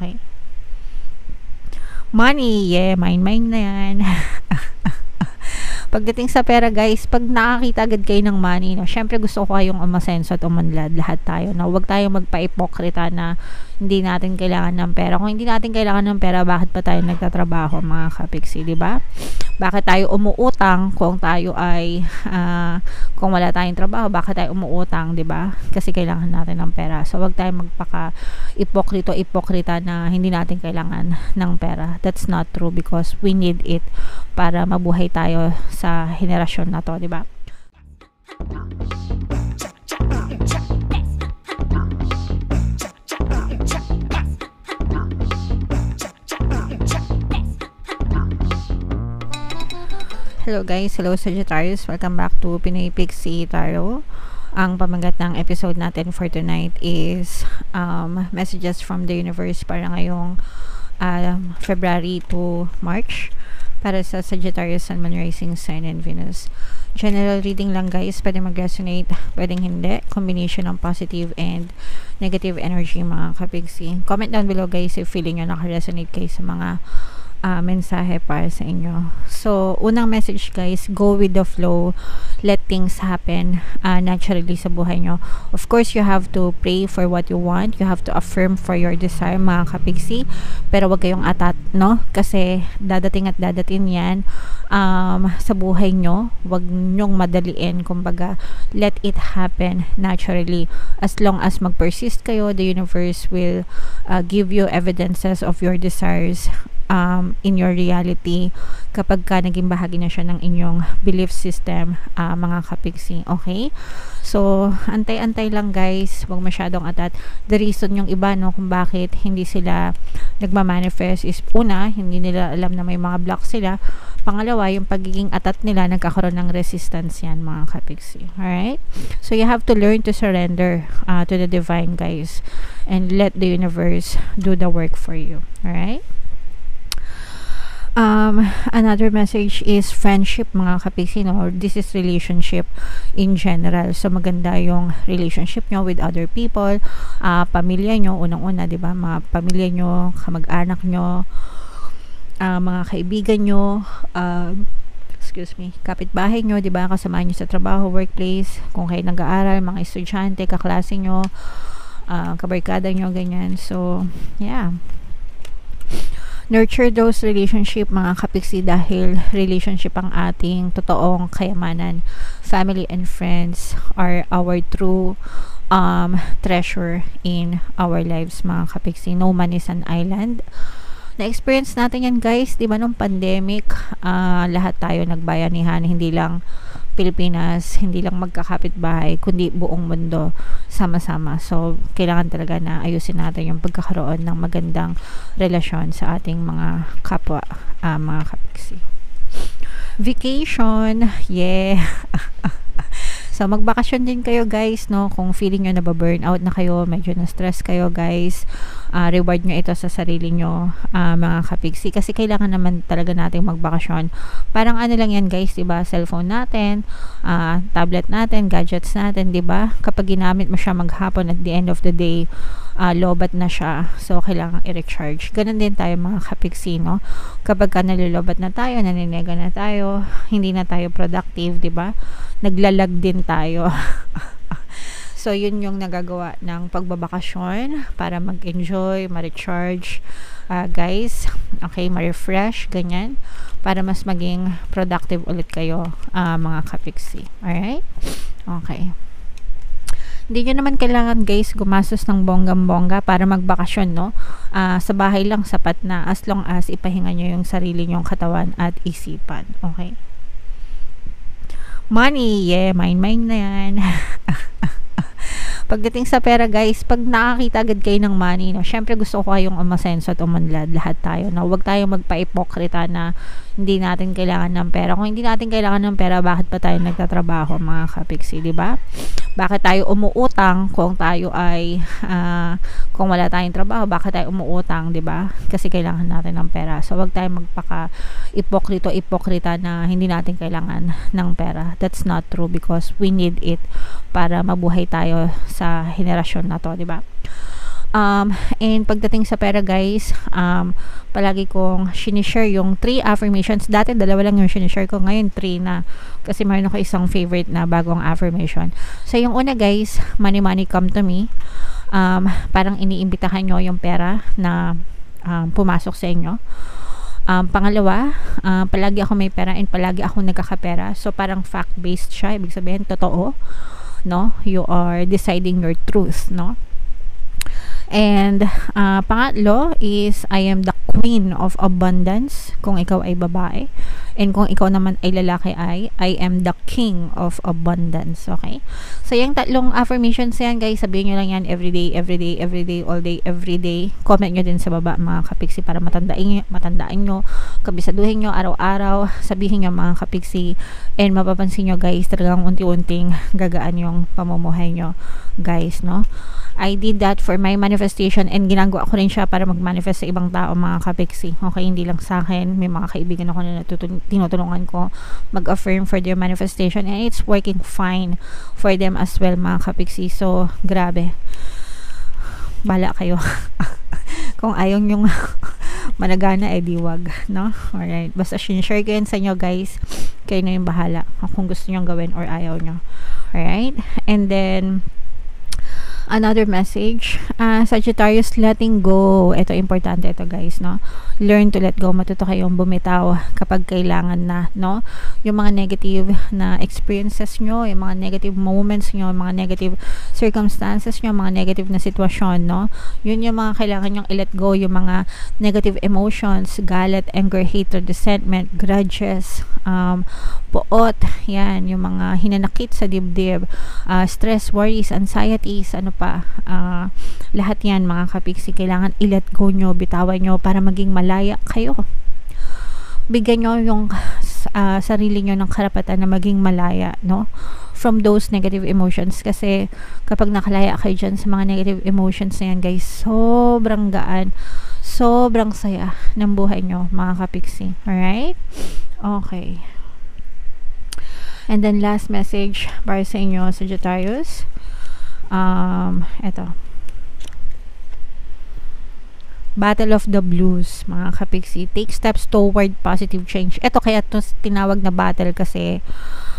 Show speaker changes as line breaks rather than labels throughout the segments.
Okay? Money, yeah, mine na yan. Pagdating sa pera guys, pag nakakita agad kayo ng money, no, syempre gusto ko kayong umasenso at umunlad, lahat tayo, no? Huwag tayong magpa-ipokrita na hindi natin kailangan ng pera. Kung hindi natin kailangan ng pera, bakit pa tayo nagtatrabaho, mga kapiksi, di ba? Bakit tayo umuutang kung tayo ay kung wala tayong trabaho, bakit tayo umuutang, di ba? Kasi kailangan natin ng pera. So huwag tayong magpaka-ipokrita na hindi natin kailangan ng pera. That's not true because we need it para mabuhay tayo sa henerasyon na to, di ba? Hello guys, hello Sagittarius, welcome back to Pinoy Pixie Tarot. Ang pamagat ng episode natin for tonight is messages from the universe para ngayong February to March para sa Sagittarius, Sun, Moon, Rising, Sign, and Venus. General reading lang guys, pwede mag-resonate, pwedeng hindi. Combination ng positive and negative energy, mga kapigsi. Comment down below guys if feeling nyo naka-resonate kayo sa mga mensahe para sa inyo. So, unang message guys, go with the flow, let things happen naturally sa buhay nyo. Of course, you have to pray for what you want, you have to affirm for your desire, mga kapigsi, pero wag kayong atat, no? Kasi dadating at dadating yan sa buhay nyo. Wag nyong madaliin, kumbaga let it happen naturally. As long as mag-persist kayo, the universe will give you evidences of your desires in your reality kapag ka naging bahagi na siya ng inyong belief system, mga kapigsi. Okay? So, antay-antay lang guys, huwag masyadong atat. The reason yung iba, no, kung bakit hindi sila nagmamanifest is, una, hindi nila alam na may mga blocks sila. Pangalawa, yung pagiging atat nila, nagkakaroon ng resistance yan, mga kapigsi. Alright? So, you have to learn to surrender to the divine, guys, and let the universe do the work for you. Alright? Another message is friendship, mga kapigsi, no? This is relationship in general. So maganda yung relationship nyo with other people, pamilya nyo, unang-una, di ba? Mga pamilya nyo, kamag-anak nyo, mga kaibigan nyo, kapitbahay nyo, di ba? Kasama nyo sa trabaho, workplace, kung kayo nag-aaral, mga estudyante, kaklase nyo, kabarkada nyo, ganyan. So, yeah. Nurture those relationship, mga kapigsi, dahil relationship ang ating totoong kayamanan. Family and friends are our true treasure in our lives, mga kapigsi. No man is an island. Na-experience natin yan guys, di ba, nung pandemic, lahat tayo nagbayanihan, hindi lang Pilipinas, hindi lang magkakapitbahay, kundi buong mundo sama-sama. So, kailangan talaga na ayusin natin yung pagkakaroon ng magandang relasyon sa ating mga kapwa, mga kapigsi. Vacation, yeah. So, magbakasyon din kayo guys, no? Kung feeling nyo nababurnout na kayo, medyo na-stress kayo guys, reward nyo ito sa sarili nyo, mga kapigsi. Kasi kailangan naman talaga nating magbakasyon. Parang ano lang yan guys, diba? Cellphone natin, tablet natin, gadgets natin, diba? Kapag ginamit mo siya maghapon, at the end of the day, lobat na siya. So, kailangan i-recharge. Ganun din tayo, mga kapigsi, no? Kapag ka nalilobat na tayo, naninega na tayo, hindi na tayo productive, diba? Naglalag din tayo. So, yun yung nagagawa ng pagbabakasyon para mag-enjoy, ma-recharge, guys. Okay, ma-refresh, ganyan. Para mas maging productive ulit kayo, mga kapigsi. Alright? Okay. Hindi nyo naman kailangan guys gumastos ng bonggam-bongga para magbakasyon, no? Sa bahay lang sapat na, as long as ipahinga nyo yung sarili nyong katawan at isipan. Okay? Money, yeah, mine na yan. Pagdating sa pera guys, pag nakakita agad kayo ng money, no, syempre gusto ko kayong umasenso at umunlad, lahat tayo, no? Huwag tayong magpa-ipokrita na hindi natin kailangan ng pera. Kung hindi natin kailangan ng pera, bakit pa tayo nagtatrabaho, mga kapigsi, di ba? Bakit tayo umuutang kung tayo ay kung wala tayong trabaho, bakit tayo umuutang, di ba? Kasi kailangan natin ng pera. So wag tayong magpaka-ipokrita na hindi natin kailangan ng pera. That's not true because we need it para mabuhay tayo sa henerasyon na to, di ba? And pagdating sa pera guys, palagi kong sinishare yung 3 affirmations. Dati 2 lang yung sinishare ko, ngayon 3 na. Kasi mayroon ako isang favorite na bagong affirmation. So yung una guys, money money come to me. Parang iniimbitahan nyo yung pera na pumasok sa inyo. Pangalawa, palagi ako may pera and palagi ako nagkakapera. So parang fact-based siya, ibig sabihin totoo, no? You are deciding your truth, no? And pangatlo is I am the queen of abundance kung ikaw ay babae, and kung ikaw naman ay lalaki ay I am the king of abundance. Okay, so yung 3 affirmations yan guys, sabihin nyo lang yan everyday, everyday, everyday, all day, everyday. Comment nyo din sa baba mga kapiksi para matandaan nyo, kabisaduhin nyo araw-araw, sabihin nyo mga kapiksi, and mapapansin nyo guys, talagang unti-unting gagaan yung pamumuhay nyo guys, no? I did that for my manifestation, and ginagawa ko rin siya para mag-manifest sa ibang tao mga kapiksi. Okay, hindi lang sa akin, may mga kaibigan ako na tinutulungan ko mag-affirm for their manifestation, and it's working fine for them as well mga kapiksi. So grabe, bala kayo. Kung ayaw yung managana, di wag, no? Alright, basta share ko yan sa inyo guys, kayo na yung bahala kung gusto nyo gawin or ayaw nyo. Alright, and then another message, Sagittarius, letting go. Ito importante ito guys, no? Learn to let go. Matuto kayong bumitaw kapag kailangan na, no? Yung mga negative na experiences nyo, yung mga negative moments nyo, yung mga negative circumstances nyo, mga negative na sitwasyon, no? Yun yung mga kailangan nyong i-let go, yung mga negative emotions, galit, anger, hatred, resentment, grudges, poot, yan, yung mga hinanakit sa dibdib, stress, worries, anxieties, ano pa, lahat yan mga kapiksi, kailangan i-let go nyo, bitawan nyo para maging malaya kayo. Bigyan nyo yung sarili nyo ng karapatan na maging malaya, no? From those negative emotions, kasi kapag nakalaya kayo dyan sa mga negative emotions na yan guys, sobrang gaan, sobrang saya ng buhay nyo mga kapiksi. Alright? Okay. And then last message para sa inyo Sagittarius, eto, Battle of the Blues mga kapiksi. Take steps toward positive change. Ito kaya to tinawag na battle, kasi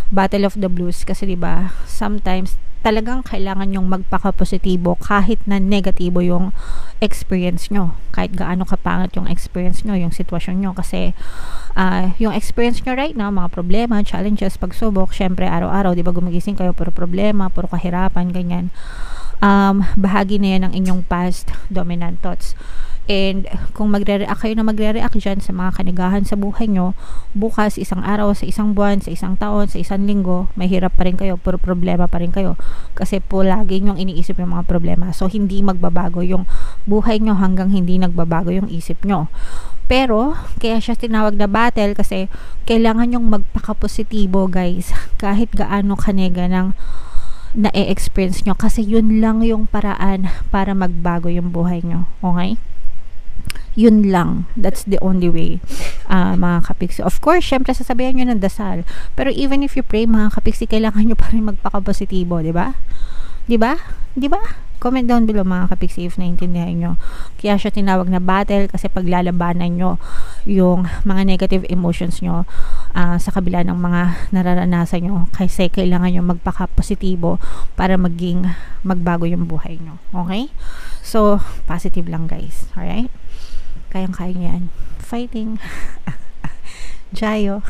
Battle of the Blues kasi diba sometimes talagang kailangan yung magpaka-positibo kahit na negatibo yung experience nyo, kahit gaano kapangit yung experience nyo, yung sitwasyon nyo, kasi yung experience nyo right now, mga problema, challenges, pagsubok, syempre araw-araw, diba gumigising kayo, puro problema, puro kahirapan, ganyan. Bahagi na yan ng inyong past dominant thoughts. And kung magre-react kayo na magre-react dyan sa mga kanigahan sa buhay nyo, bukas, isang araw, sa isang buwan, sa isang taon, sa isang linggo, may hirap pa rin kayo, puro problema pa rin kayo, kasi po lagi nyong iniisip yung mga problema. So hindi magbabago yung buhay nyo hanggang hindi nagbabago yung isip nyo. Pero kaya siya tinawag na battle, kasi kailangan nyong magpaka-positibo guys, kahit gaano kanega ng na-experience nyo, kasi yun lang yung paraan para magbago yung buhay nyo. Okay? Yun lang, that's the only way mga kapiksi. Of course, syempre sasabihan nyo ng dasal, pero even if you pray mga kapiksi, kailangan nyo pa rin magpaka-positibo, diba? Diba? Diba? Comment down below mga kapiksi if naintindihan nyo. Kaya siya tinawag na battle, kasi paglalabanan nyo yung mga negative emotions nyo sa kabila ng mga nararanasan nyo, kasi kailangan nyo magpaka-positibo para magbago yung buhay nyo. Okay? So, positive lang guys. Alright? Kayang-kaya nyo yan. Fighting. Jayo.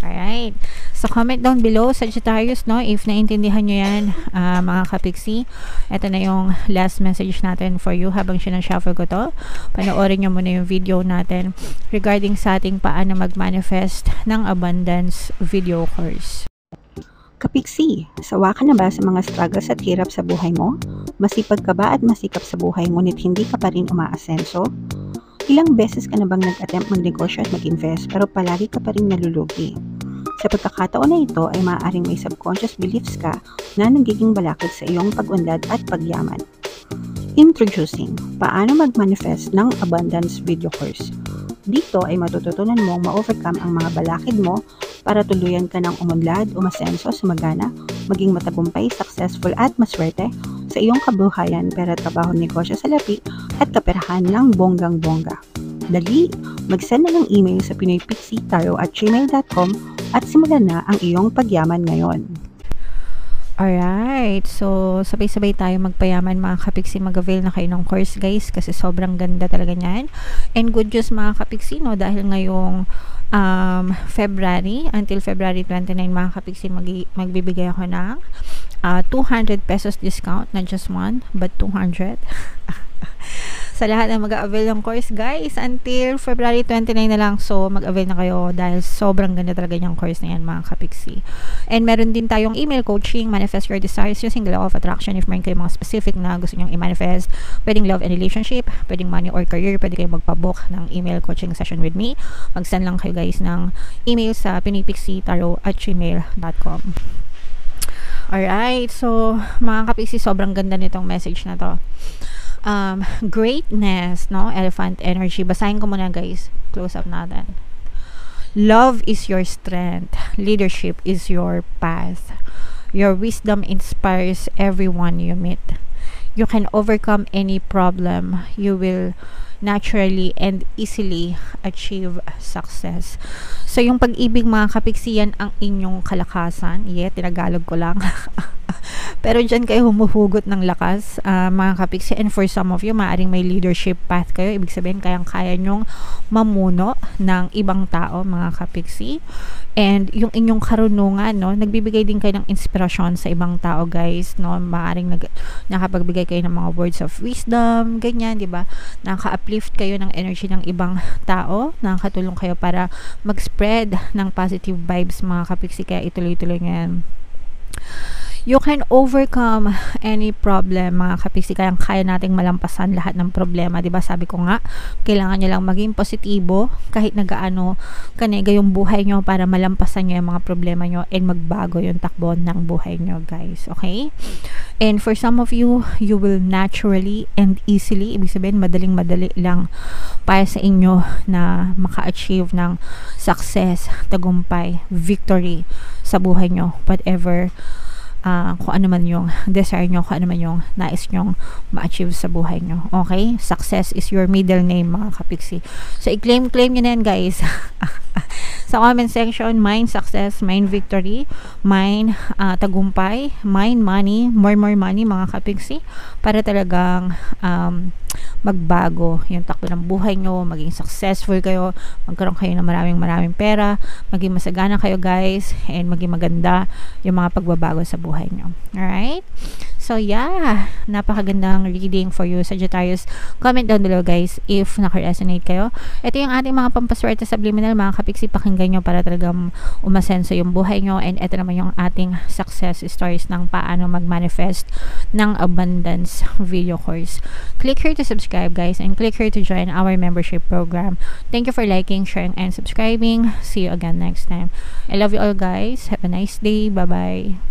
Alright. So, comment down below, Sagittarius, no? If naintindihan nyo yan, mga kapiksi. Ito na yung last message natin for you habang sinashuffle ko to. Panoorin nyo muna yung video natin regarding sa ating paano mag-manifest ng abundance video course.
Kapiksi, sawa ka na ba sa mga struggles at hirap sa buhay mo? Masipag ka ba at masikap sa buhay ngunit hindi ka pa rin umaasenso? Ilang beses ka na bang nag-attempt magnegosyo at mag-invest pero palagi ka pa rin nalulugi? Sa pagkakataon na ito ay maaaring may subconscious beliefs ka na nagiging balakid sa iyong pag-unlad at pagyaman. Introducing, paano mag-manifest ng abundance video course. Dito ay matututunan mong ma-overcome ang mga balakid mo para tuluyan ka ng umunlad, umasenso, sumagana, maging matagumpay, successful at maswerte sa iyong kabuhayan, pera, trabaho, negosyo, salapi, at kaperahan ng bonggang-bongga. Dali, mag-send na ng email sa pinoypixietaro@gmail.com at simulan na ang iyong pagyaman ngayon.
Alright, so sabay-sabay tayo magpayaman mga kapiksi, mag-avail na kayo ng course guys kasi sobrang ganda talaga niyan. And good news mga kapiksi, no, dahil ngayong February until February 29 mga kapiksi, magbibigay ako ng 200 pesos discount, not just one but 200 sa lahat na mag-avail ng course guys until February 29 na lang. So mag-avail na kayo dahil sobrang ganda talaga yung course na yan mga kapiksi. And meron din tayong email coaching, manifest your desires using the law of attraction. If meron kayo mga specific na gusto nyong i-manifest, pwedeng love and relationship, pwedeng money or career, pwede kayo magpabook ng email coaching session with me. Mag-send lang kayo guys ng email sa pinoypixietaro@gmail.com. Alright, so mga kapiksi, sobrang ganda nitong message na to. Greatness, no? Elephant energy. Basahin ko muna guys. Close up natin. Love is your strength. Leadership is your path. Your wisdom inspires everyone you meet. You can overcome any problem. You will naturally and easily achieve success. So yung pag-ibig mga kapiksi, yan ang inyong kalakasan. Tinagalog ko lang. Pero dyan kayo humuhugot ng lakas mga kapiksi. And for some of you, maaaring may leadership path kayo. Ibig sabihin, kayang-kaya nyong mamuno ng ibang tao mga kapiksi. And yung inyong karunungan, no, nagbibigay din kayo ng inspirasyon sa ibang tao guys, no. Maaaring nakapagbigay kayo ng mga words of wisdom, ganyan, di ba? Nakaka-uplift kayo ng energy ng ibang tao, nakakatulong kayo para mag-spread ng positive vibes mga kapiksi. Kaya ituloy-tuloy ngayon. You can overcome any problem mga kapiksi. Kaya nating malampasan lahat ng problema, diba? Sabi ko nga, kailangan nyo lang maging positibo kahit nagaano kanega yung buhay nyo para malampasan nyo yung mga problema nyo and magbago yung takbo ng buhay nyo guys, okay? And for some of you, you will naturally and easily, ibig sabihin madaling-madali lang para sa inyo na maka-achieve ng success, tagumpay, victory sa buhay nyo, whatever kung ano man yung desire nyo, kung ano man yung nais nyong ma-achieve sa buhay nyo. Okay? Success is your middle name mga kapiksi. So, i-claim nyo na yan guys. Sa comment section, mine success, mine victory, mine tagumpay, mine money, more money mga kapiksi, para talagang magbago yung takbo ng buhay nyo, maging successful kayo, magkaroon kayo ng maraming pera, maging masagana kayo guys, and maging maganda yung mga pagbabago sa buhay nyo. Alright? So yeah, napakagandang reading for you Sagittarius. Comment down below guys if naka-resonate kayo. Ito yung ating mga pampaswerte subliminal mga kapiksi, pakinggan nyo para talagang umasenso yung buhay nyo. And ito naman yung ating success stories ng paano mag-manifest ng abundance video course. Click here to subscribe guys, and click here to join our membership program. Thank you for liking, sharing, and subscribing. See you again next time. I love you all guys. Have a nice day. Bye bye.